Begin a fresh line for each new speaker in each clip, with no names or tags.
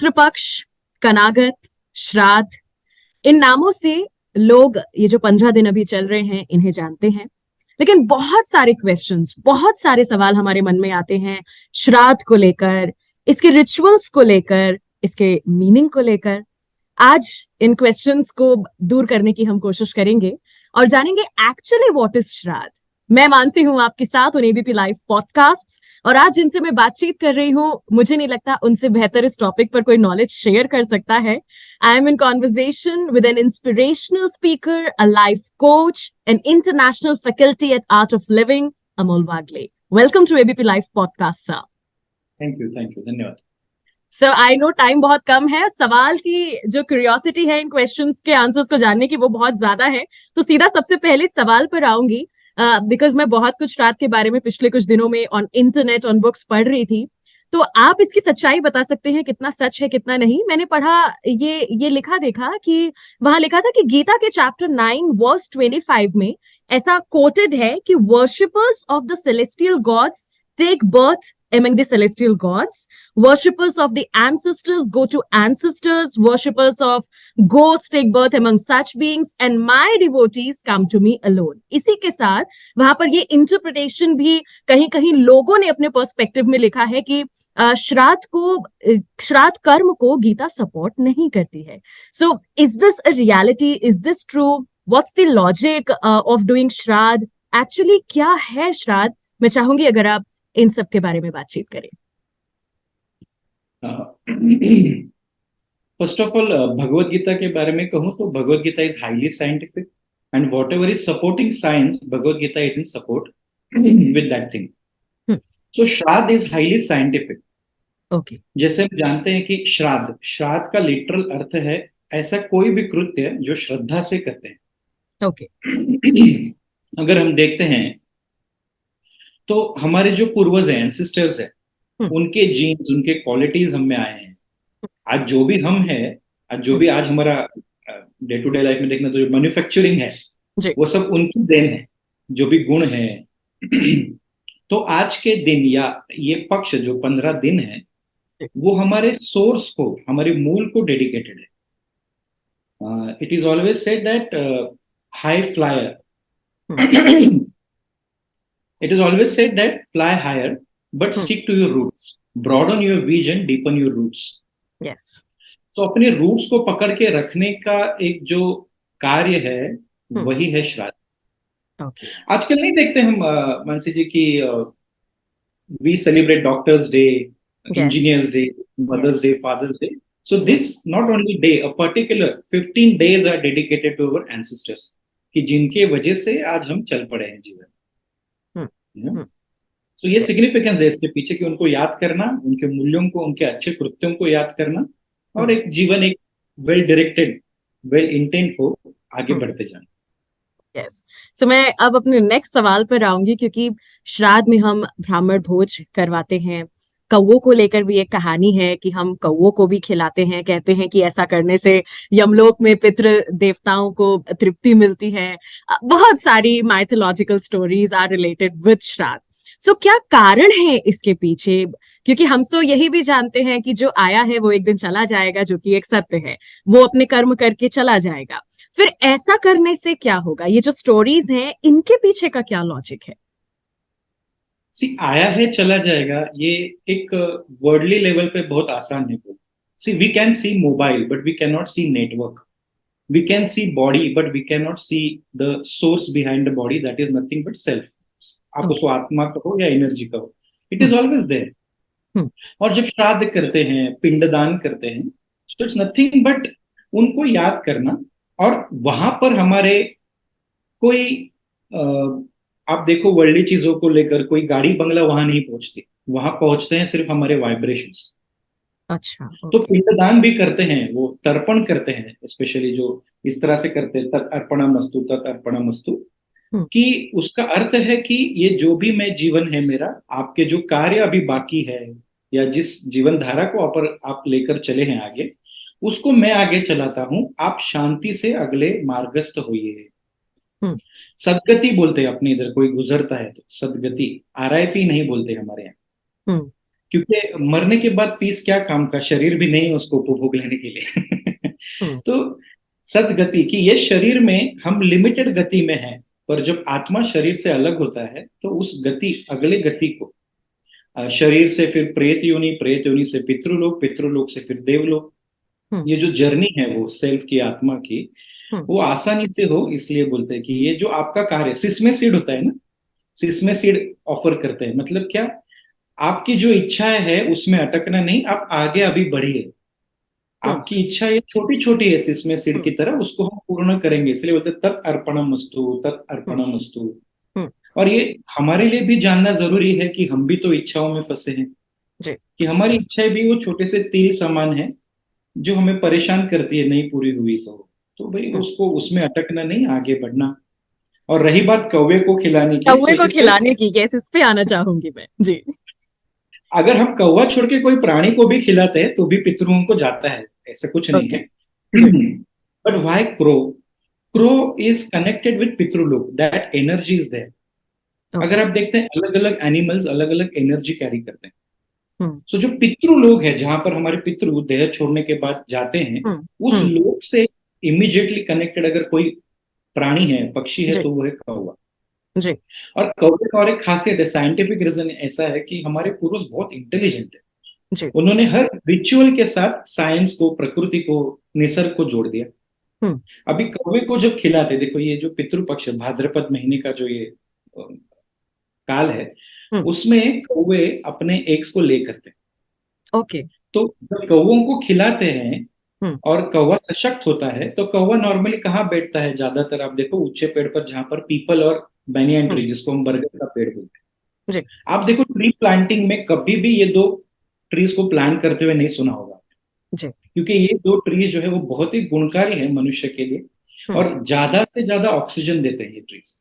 पितृपक्ष, कनागत, श्राद्ध, इन नामों से लोग ये जो 15 दिन अभी चल रहे हैं इन्हें जानते हैं। लेकिन बहुत सारे क्वेश्चंस, बहुत सारे सवाल हमारे मन में आते हैं श्राद्ध को लेकर, इसके रिचुअल्स को लेकर, इसके मीनिंग को लेकर। आज इन क्वेश्चंस को दूर करने की हम कोशिश करेंगे और जानेंगे एक्चुअली व्हाट इज श्राद्ध। मैं मानसी हूं आपके साथ ऑन एबीपी लाइव पॉडकास्ट, और आज जिनसे मैं बातचीत कर रही हूं मुझे नहीं लगता उनसे बेहतर इस टॉपिक पर कोई नॉलेज शेयर कर सकता है। I am in conversation with an inspirational speaker, a life coach, an international faculty at Art of Living, Amol Wagle. Welcome to ABP live podcast sir.
Thank you, धन्यवाद।
सर आई नो टाइम बहुत कम है, सवाल की जो क्यूरियोसिटी है इन questions के answers को जानने की वो बहुत ज्यादा है, तो सीधा सबसे पहले सवाल पर आऊंगी। बिकॉज मैं बहुत कुछ श्राद्ध के बारे में पिछले कुछ दिनों में ऑन इंटरनेट, ऑन बुक्स पढ़ रही थी, तो आप इसकी सच्चाई बता सकते हैं कितना सच है कितना नहीं। मैंने पढ़ा, ये लिखा देखा कि वहां लिखा था कि गीता के चैप्टर 9 वर्स 25 में ऐसा कोटेड है कि worshippers of the celestial gods take birth among the celestial gods, worshippers of the ancestors go to ancestors, worshippers of ghosts take birth among such beings, and my devotees come to me alone. इसी के साथ वहां पर ये interpretation भी कहीं कहीं लोगों ने अपने पर्सपेक्टिव में लिखा है कि श्राद्ध कर्म को गीता सपोर्ट नहीं करती है। So is this a reality, is this true, what's the logic of doing श्राद्ध, एक्चुअली क्या है श्राद्ध? मैं चाहूंगी अगर आप इन सब के बारे में बातचीत करें।
First of all, Bhagavad Gita के बारे में कहूं तो Bhagavad Gita is highly scientific and whatever is supporting science, Bhagavad Gita is in support with that thing. So Shraddh is highly scientific. Okay, जैसे हम जानते हैं कि श्राद्ध का लिटरल अर्थ है ऐसा कोई भी कृत्य जो श्रद्धा से करते हैं।
ओके,
अगर हम देखते हैं तो हमारे जो पूर्वज हैं, एंसेस्टर्स हैं, उनके जीन्स, उनके क्वालिटीज हम में आए हैं। आज जो भी हम हैं, आज हमारा डे टू डे लाइफ में देखना तो जो मैन्युफैक्चरिंग है वो सब उनकी देन है, जो भी गुण है। तो आज के दिन या ये पक्ष जो 15 दिन है वो हमारे सोर्स को, हमारे मूल को डेडिकेटेड है। It is always said that high flyer It is always said that fly higher, but stick to your roots. Broaden your vision, deepen your roots.
Yes.
तो अपने रूट्स को पकड़ के रखने का एक जो कार्य है वही है श्राद्ध।
Okay.
आजकल नहीं देखते हम मानसी जी की we celebrate Doctors Day, Engineers Day, Mothers Day, Fathers Day. So this not only day, a particular 15 days are dedicated to our ancestors, कि जिनके वजह से आज हम चल पड़े हैं जीवन। तो ये सिग्निफिकेंस है इसके पीछे कि उनको याद करना, उनके मूल्यों को, उनके अच्छे कृत्यों को याद करना, और एक जीवन एक वेल डायरेक्टेड, वेल इंटेंट हो आगे बढ़ते जाना।
यस, सो मैं अब अपने नेक्स्ट सवाल पर आऊंगी, क्योंकि श्राद्ध में हम ब्राह्मण भोज करवाते हैं। कौवों को लेकर भी एक कहानी है कि हम कौवों को भी खिलाते हैं, कहते हैं कि ऐसा करने से यमलोक में पितृ देवताओं को तृप्ति मिलती है। बहुत सारी mythological stories are related with shraadh. So क्या कारण है इसके पीछे? क्योंकि हम तो यही भी जानते हैं कि जो आया है वो एक दिन चला जाएगा, जो कि एक सत्य है, वो अपने कर्म करके चला जाएगा। फिर ऐसा करने से क्या होगा? ये जो स्टोरीज हैं इनके पीछे का क्या लॉजिक है?
आया है चला जाएगा, ये एक वर्डली लेवल पे बहुत आसान है। We can see mobile but we can not see network, we can see body but we can not see the source behind the body, that is nothing but self. आप उसको आत्मा कहो या energy कहो, इट इज ऑलवेज देयर। और जब श्राद्ध करते हैं, पिंडदान करते हैं, तो इट्स नथिंग बट उनको याद करना। और वहां पर हमारे कोई आप देखो वर्ल्डली चीजों को लेकर कोई गाड़ी बंगला वहां नहीं पहुंचती, वहां पहुंचते हैं सिर्फ हमारे वाइब्रेशंस।
अच्छा,
तो पिंडदान भी करते हैं, वो तर्पण करते हैं, स्पेशली जो इस तरह से करते हैं, तत् अर्पणमस्तु, तत् अर्पणमस्तु, कि उसका अर्थ है कि ये जो भी मैं जीवन है मेरा, आपके जो कार्य अभी बाकी है या जिस जीवन धारा को आप लेकर चले हैं आगे, उसको मैं आगे चलाता हूं, आप शांति से अगले मार्गस्थ होइए। सदगति बोलते हैं अपने इधर, कोई गुजरता है तो सदगति, RIP नहीं बोलते हमारे यहाँ, क्योंकि मरने के बाद पीस क्या काम का, शरीर भी नहीं है उसको उपभोग लेने के लिए। तो सदगति कि ये शरीर में हम लिमिटेड गति में हैं, पर जब आत्मा शरीर से अलग होता है तो उस गति, अगले गति को, शरीर से फिर प्रेत योनि से पितृलोक, पितृलोक से फिर देवलोक, ये जो जर्नी है वो सेल्फ की, आत्मा की, वो आसानी से हो। इसलिए बोलते हैं कि ये जो आपका कार्य सिस्मे सीड होता है ना, सिस्मे सीड ऑफर करते हैं, मतलब क्या, आपकी जो इच्छाएं है उसमें अटकना नहीं, आप आगे अभी बढ़िए। आपकी इच्छा ये छोटी छोटी है सिस्मे सीड की तरह, उसको हम पूर्ण करेंगे, इसलिए बोलते हैं तत् अर्पणमस्तु, तत् अर्पणमस्तु। और ये हमारे लिए भी जानना जरूरी है कि हम भी तो इच्छाओं में फंसे हैं, कि हमारी इच्छाएं भी वो छोटे से तिल समान है जो हमें परेशान करती है, नहीं पूरी हुई तो भाई उसको, उसमें अटकना नहीं, आगे बढ़ना। और रही बात कौवे को खिलाने की,
कौवे को खिलाने की, यस, इस पे आना चाहूंगी मैं जी।
अगर हम कौवा छोड़ के कोई प्राणी को भी खिलाते हैं तो भी पितरों को जाता है, ऐसा कुछ नहीं है। But why crow? Crow is connected with Pitrulok, that energy is there. अगर आप देखते हैं अलग अलग एनिमल्स अलग अलग एनर्जी कैरी करते हैं। सो जो पितृ लोग है, जहां पर हमारे पितृ देह छोड़ने के बाद जाते हैं, उस लोक से इमीडिएटली कनेक्टेड अगर कोई प्राणी है, पक्षी है, तो वो है कौवा जी। और कौवे का और एक खासियत है, साइंटिफिक रीजन ऐसा है कि हमारे पूर्वज बहुत इंटेलिजेंट है। उन्होंने हर रिचुअल के साथ साइंस को, प्रकृति को, निसर्ग को जोड़ दिया। अभी कौवे को जब खिलाते, देखो ये जो पितृपक्ष भाद्रपद महीने का जो ये काल है, उसमें कौवे अपने एग्स को ले करते हैं। ओके। तो जब कौवों को खिलाते हैं और कौवा सशक्त होता है, तो कौवा नॉर्मली कहाँ बैठता है, ज्यादातर आप देखो ऊंचे पेड़ पर, जहां पर पीपल और बैनियन ट्री, जिसको हम बरगद का पेड़ बोलते हैं। आप देखो ट्री प्लांटिंग में कभी भी ये दो ट्रीज को प्लांट करते हुए नहीं सुना होगा, क्योंकि ये दो ट्रीज जो है वो बहुत ही गुणकारी है मनुष्य के लिए, और ज्यादा से ज्यादा ऑक्सीजन देते हैं ये ट्रीज।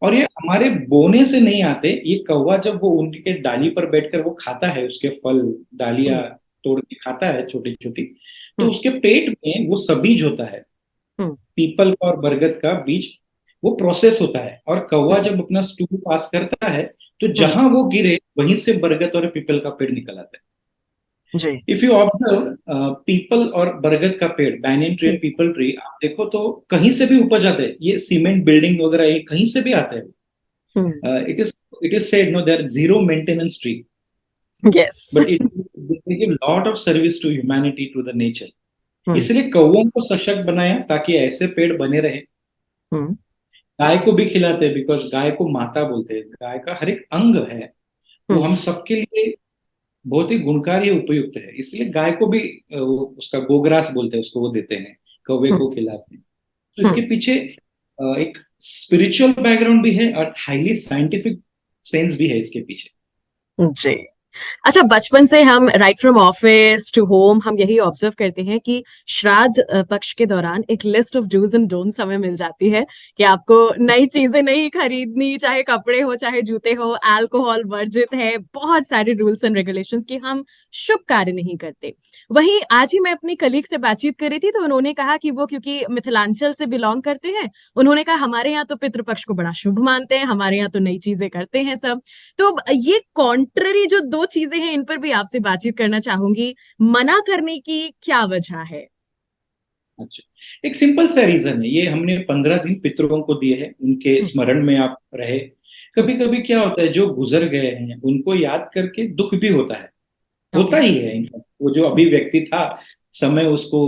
और ये हमारे बोने से नहीं आते, ये कौवा जब वो उनके डाली पर बैठकर वो खाता है, उसके फल डालियां तोड़ के खाता है छोटी छोटी, तो उसके पेट में वो सब बीज होता है, पीपल का और बरगद का बीज, वो प्रोसेस होता है। और कौवा जब अपना स्टूल पास करता है, तो जहां वो गिरे वहीं से बरगद और पीपल का पेड़ निकल आता है। इफ यू ऑब्जर्व पीपल और बरगद का पेड़, banyan tree and people tree, आप देखो तो कहीं से भी उपज आते हैं, ये सीमेंट बिल्डिंग वगैरह ये कहीं से भी आते हैं। It is said no, there zero maintenance tree, yes, but it give lot of service to humanity, to the nature. इसलिए कौवों को सशक्त बनाया ताकि ऐसे पेड़ बने रहे। गाय को भी खिलाते हैं, बिकॉज गाय को माता बोलते हैं, गाय का हर एक अंग है वो हम सबके लिए बहुत ही गुणकारी, उपयुक्त है, इसलिए गाय को भी उसका गोग्रास बोलते हैं, उसको वो देते हैं, कौवे को खिलाते हैं। तो इसके पीछे एक स्पिरिचुअल बैकग्राउंड भी है और हाईली साइंटिफिक सेंस भी है इसके पीछे
जी। अच्छा, बचपन से हम right from office to home हम यही ऑब्जर्व करते हैं कि श्राद्ध पक्ष के दौरान एक list of dos and don'ts हमें मिल जाती है कि आपको नई चीजें नहीं खरीदनी, चाहे कपड़े हो चाहे जूते हो, अल्कोहल वर्जित है, बहुत सारे रूल्स एंड रेगुलेशंस कि हम शुभ कार्य नहीं करते। वहीं आज ही मैं अपनी कलीग से बातचीत कर रही थी, तो उन्होंने कहा कि वो क्योंकि मिथिलांचल से बिलोंग करते हैं, उन्होंने कहा हमारे यहाँ तो पितृपक्ष को बड़ा शुभ मानते हैं, हमारे यहाँ तो नई चीजें करते हैं सब। तो ये कॉन्ट्ररी जो दो चीजें हैं, इन पर भी आपसे बातचीत करना चाहूंगी। मना करने की क्या वजह है?
अच्छा, एक सिंपल सा रीजन है, ये हमने 15 दिन पितरों को दिए हैं, उनके स्मरण में आप रहे। कभी कभी क्या होता है, जो गुजर गए हैं उनको याद करके दुख भी होता है, होता ही है। इनफैक्ट वो जो अभी व्यक्ति था, समय उसको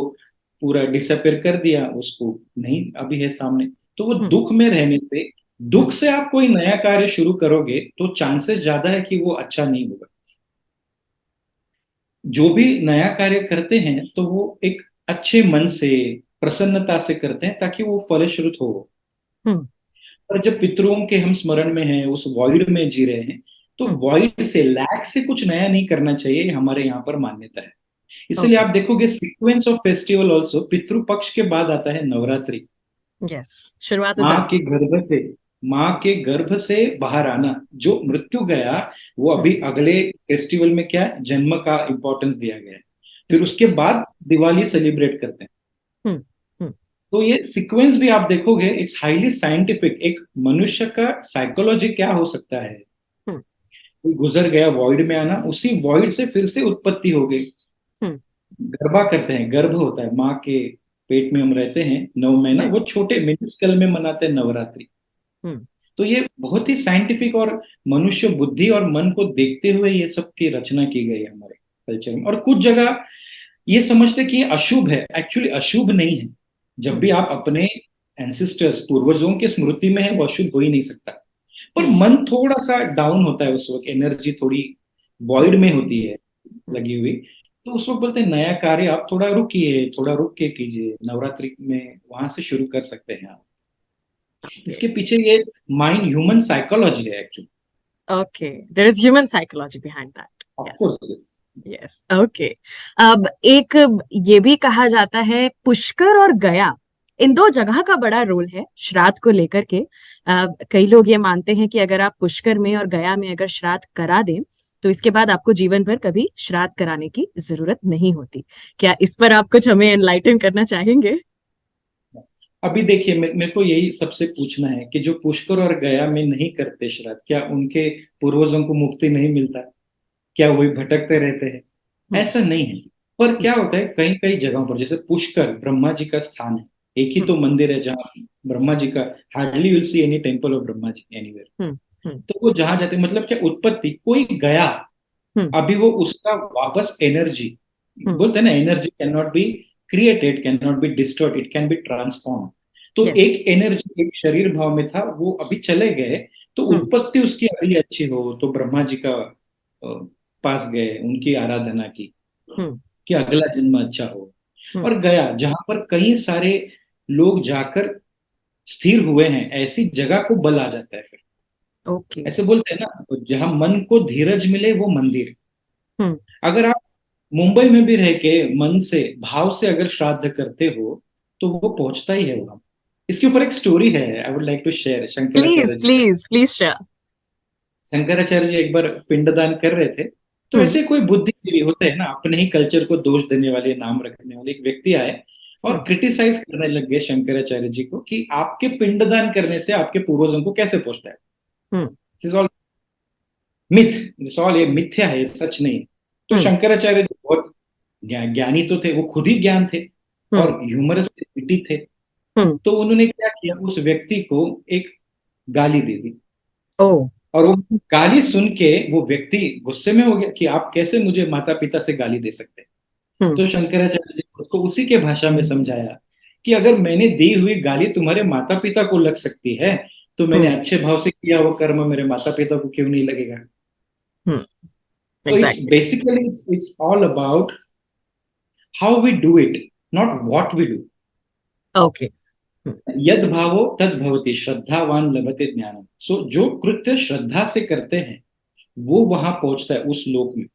पूरा डिसअपियर कर दिया, उसको नहीं अभी है सामने, तो वो दुख में रहने से, दुख से आप कोई नया कार्य शुरू करोगे तो चांसेस ज्यादा है कि वो अच्छा नहीं होगा। जो भी नया कार्य करते हैं तो वो एक अच्छे मन से, प्रसन्नता से करते हैं ताकि वो फलश्रुत हो। और जब पितरों के हम स्मरण में हैं, उस वॉइड में जी रहे हैं, तो वॉइड से, लैक से कुछ नया नहीं करना चाहिए, हमारे यहाँ पर मान्यता है। इसलिए आप देखोगे सीक्वेंस ऑफ फेस्टिवल ऑल्सो, पितृपक्ष के बाद आता है नवरात्रि।
यस, शुरुआत
माँ के गर्भ से बाहर आना, जो मृत्यु गया वो अभी अगले फेस्टिवल में क्या है, जन्म का इंपॉर्टेंस दिया गया है। फिर उसके बाद दिवाली सेलिब्रेट करते हैं। तो ये सीक्वेंस भी आप देखोगे, इट्स हाईली साइंटिफिक। एक मनुष्य का साइकोलॉजी क्या हो सकता है, कोई गुजर गया, वॉइड में आना, उसी वॉइड से फिर से उत्पत्ति हो गई।
हम्म।
गर्भा करते हैं, गर्भ होता है, माँ के पेट में हम रहते हैं 9 महीना,
जी।
वो छोटे मिनिस्कल में मनाते हैं नवरात्रि।
हम्म।
तो ये बहुत ही साइंटिफिक और मनुष्य बुद्धि और मन को देखते हुए ये सब की रचना की गई है हमारे कल्चर में। और कुछ जगह ये समझते कि ये अशुभ है, एक्चुअली अशुभ नहीं है। जब भी
हम्म।
आप अपने एंसेस्टर्स, पूर्वजों के स्मृति में है, वो अशुभ हो ही नहीं सकता। पर
हम्म।
मन थोड़ा सा डाउन होता है उस वक्त, एनर्जी थोड़ी वॉइड
हम्म।
में होती है
हम्म।
लगी हुई। तो उस वक्त बोलते हैं नया कार्य आप थोड़ा रुकिए, थोड़ा रुक के कीजिए, नवरात्रि में वहां से शुरू कर सकते हैं आप।
ओके।
इसके पीछे ये माइंड, ह्यूमन साइकोलॉजी है actually.
Okay, there is human psychology behind that.
Of
yes.
Course.
Yes. Okay. अब एक ये भी कहा जाता है पुष्कर और गया, इन दो जगह का बड़ा रोल है श्राद्ध को लेकर के। कई लोग ये मानते हैं कि अगर आप पुष्कर में और गया में अगर श्राद्ध करा दें तो इसके बाद आपको जीवन भर कभी श्राद्ध कराने की जरूरत नहीं होती। क्या इस पर आप कुछ हमें एनलाइटन करना चाहेंगे?
अभी देखिए, मेरे को यही सबसे पूछना है कि जो पुष्कर और गया में नहीं करते श्राद्ध, क्या उनके पूर्वजों को मुक्ति नहीं मिलता? क्या वही भटकते रहते हैं?
हम्म।
ऐसा नहीं है। पर
हम्म।
क्या होता है, कई कई जगहों पर, जैसे पुष्कर ब्रह्मा जी का स्थान है, एक ही
हम्म।
तो मंदिर है जहाँ ब्रह्मा जी का, hardly will see any temple of Brahma ji anywhere.
Hmm. Hmm.
तो वो जहां जाते, मतलब क्या उत्पत्ति, कोई गया,
हम्म।
अभी वो उसका वापस एनर्जी,
हम्म।
बोलते हैं ना, energy can not be created, can not be destroyed, it can be transform. तो
यस।
एक एनर्जी एक शरीर भाव में था, वो अभी चले गए, तो
हम्म।
उत्पत्ति उसकी अगली अच्छी हो तो ब्रह्मा जी का पास गए, उनकी आराधना की
हम्म।
कि अगला जन्म अच्छा हो।
हम्म।
और गया जहां पर कई सारे लोग जाकर स्थिर हुए हैं, ऐसी जगह को बल आ जाता है फिर।
ओके।
ऐसे बोलते हैं ना, जहां मन को धीरज मिले वो मंदिर।
हम्म।
अगर आप मुंबई में भी रह के मन से, भाव से अगर श्राद्ध करते हो, तो वो पहुंचता ही है वहां। इसके ऊपर एक स्टोरी है, I would like to share,
please
Shankaracharya ji का।
Please please share.
Shankaracharya ji एक बार पिंडदान कर रहे थे, तो
हम्म।
ऐसे कोई बुद्धिजीवी होते हैं ना, अपने ही कल्चर को दोष देने वाले, नाम रखने वाले, एक व्यक्ति आए और
हम्म।
क्रिटिसाइज करने लग गए शंकराचार्य जी को कि आपके पिंडदान करने से आपके पूर्वजों को कैसे पहुंचता है,
hmm.
This is all myth, this all, ये मिथ्या है, ये सच नहीं है। तो
हम्म।
शंकराचार्य जी बहुत ज्ञानी तो थे, वो खुद ही ज्ञान थे और
हम्म।
ह्यूमरस थे, witty थे।
हम्म।
तो उन्होंने क्या किया, उस व्यक्ति को एक गाली दे दी।
ओ।
और वो गाली सुन के वो व्यक्ति गुस्से में हो गया कि आप कैसे मुझे माता पिता से गाली दे सकते हैं।
हम्म।
तो शंकराचार्य जी ने उसको उसी के भाषा में समझाया कि अगर मैंने दी हुई गाली तुम्हारे माता पिता को लग सकती है, तो मैंने
हम्म।
अच्छे भाव से किया हुआ कर्म मेरे माता पिता को क्यों नहीं लगेगा?
हम्म।
तो it's
exactly.
Basically it's all about how we do it, not what we do.
Okay.
यद भावो तद भवति, श्रद्धावान लभते ज्ञानम। सो जो कृत्य श्रद्धा से करते हैं वो वहां पहुंचता है उस लोक में। आप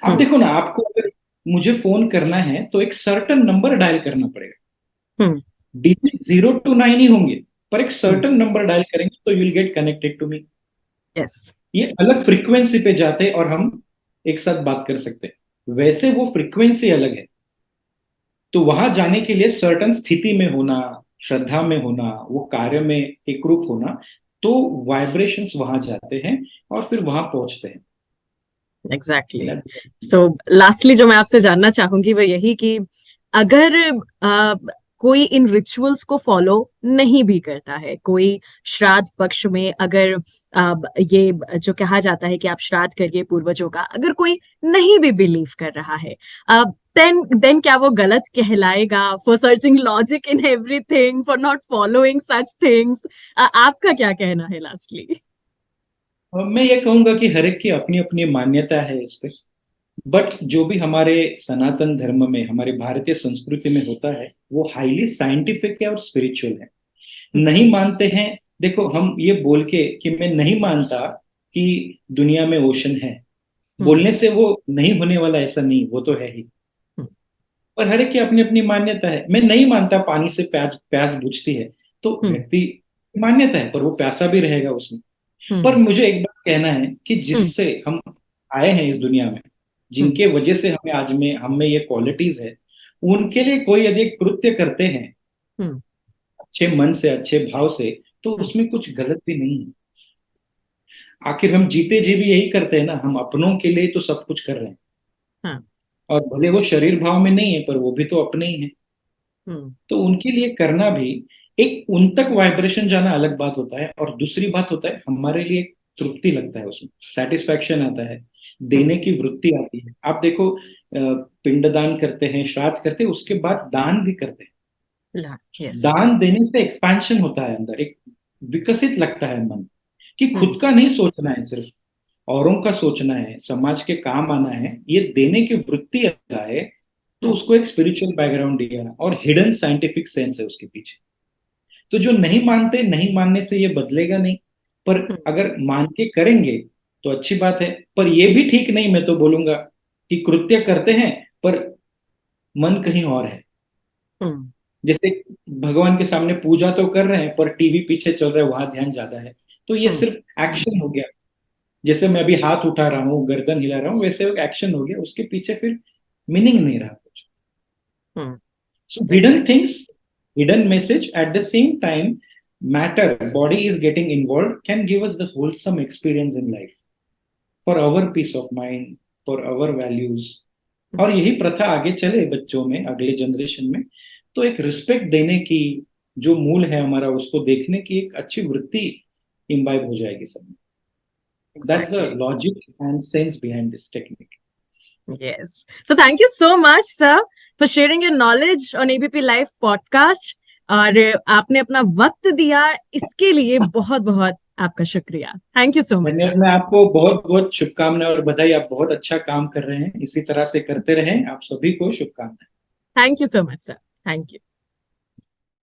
हम्म।
देखो ना, आपको अगर मुझे फोन करना है तो एक सर्टन नंबर डायल करना पड़ेगा।
हम्म।
डिजिट 0 to 9 ही होंगे, पर एक
हम्म।
सर्टन नंबर डायल करेंगे तो you will get connected to me.
Yes.
ये अलग फ्रीक्वेंसी पे जाते हैं और हम एक साथ बात कर सकते हैं, वैसे वो फ्रीक्वेंसी अलग है। तो वहां जाने के लिए सर्टन स्थिति में होना, श्रद्धा में होना, वो कार्य में एकरूप होना, तो वाइब्रेशंस वहां जाते हैं और फिर वहां पहुंचते हैं।
एग्जैक्टली।
That's-
सो लास्टली जो मैं आपसे जानना चाहूंगी वो यही कि अगर अ, कोई इन रिचुअल्स को फॉलो नहीं भी करता है, कोई श्राद्ध पक्ष में अगर ये जो कहा जाता है कि आप श्राद्ध करिए पूर्वजों का, अगर कोई नहीं भी बिलीव कर रहा है, देन क्या वो गलत कहलाएगा for searching logic in everything, for not following such things? आपका क्या कहना है लास्टली?
मैं ये कहूंगा कि हर एक की अपनी अपनी मान्यता है इस पे। बट जो भी हमारे सनातन धर्म में, हमारे भारतीय संस्कृति में होता है, वो हाईली साइंटिफिक है और स्पिरिचुअल है। नहीं मानते हैं, देखो हम ये बोल के कि मैं नहीं मानता कि दुनिया में ओशन है, बोलने से वो नहीं होने वाला ऐसा नहीं, वो तो है ही। और हर एक की अपनी अपनी मान्यता है। मैं नहीं मानता पानी से प्यास प्यास बुझती है, तो व्यक्ति की मान्यता है, पर वो प्यासा भी रहेगा उसमें। पर मुझे एक बात कहना है कि जिससे हम आए हैं इस दुनिया में, जिनके वजह से हमें आज में हम में ये क्वालिटीज है, उनके लिए कोई यदि कृत्य करते हैं अच्छे मन से, अच्छे भाव से, तो उसमें कुछ गलत भी नहीं है। आखिर हम जीते जी भी यही करते हैं ना, हम अपनों के लिए तो सब कुछ कर रहे हैं।
हाँ।
और भले वो शरीर भाव में नहीं है, पर वो भी तो अपने ही है।
हम्म।
तो उनके लिए करना भी, एक उन तक वाइब्रेशन जाना अलग बात होता है, और दूसरी बात होता है हमारे लिए तृप्ति लगता है, उसमें सेटिस्फैक्शन आता है, देने की वृत्ति आती है। आप देखो, पिंडदान करते हैं, श्राद्ध करते हैं, उसके बाद दान भी करते हैं।
यस।
दान देने से एक्सपेंशन होता है अंदर, एक विकसित लगता है मन, कि
हम्म।
खुद का नहीं सोचना है सिर्फ, औरों का सोचना है, समाज के काम आना है, ये देने की वृत्ति अगर आए तो
हम्म।
उसको एक स्पिरिचुअल बैकग्राउंड दिया, और हिडन साइंटिफिक सेंस है उसके पीछे। तो जो नहीं मानते, नहीं मानने से ये बदलेगा नहीं, पर
हम्म।
अगर मान के करेंगे तो अच्छी बात है। पर ये भी ठीक नहीं, मैं तो बोलूंगा, कि कृत्य करते हैं पर मन कहीं और है।
हम्म।
जैसे भगवान के सामने पूजा तो कर रहे हैं, पर टीवी पीछे चल रहा है, वहां ध्यान ज्यादा है। तो ये
हम्म।
सिर्फ एक्शन हो गया। जैसे मैं अभी हाथ उठा रहा हूँ, गर्दन हिला रहा हूँ, वैसे एक एक्शन हो गया, उसके पीछे फिर मीनिंग नहीं रहा कुछ।
हम्म।
So hidden things, hidden message at the same time, matter, body is getting involved, can give us the wholesome experience in life for our peace of mind, for our values. और यही प्रथा आगे चले बच्चों में, अगले जनरेशन में, तो एक रिस्पेक्ट देने की जो मूल है हमारा, उसको देखने की एक अच्छी वृत्ति इम्बाइब हो जाएगी सब में। That's the
Exactly.
logic and sense behind this technique.
Yes. So thank you so much, sir, for sharing your knowledge on ABP Live podcast. और आपने अपना वक्त दिया, इसके लिए बहुत बहुत आपका शुक्रिया। थैंक यू सो मच
धन्यवाद।
सर।
मैं आपको बहुत बहुत शुभकामनाएं और बधाई, आप बहुत अच्छा काम कर रहे हैं, इसी तरह से करते रहें। आप सभी को शुभकामनाएं।
Thank you so much sir. Thank you.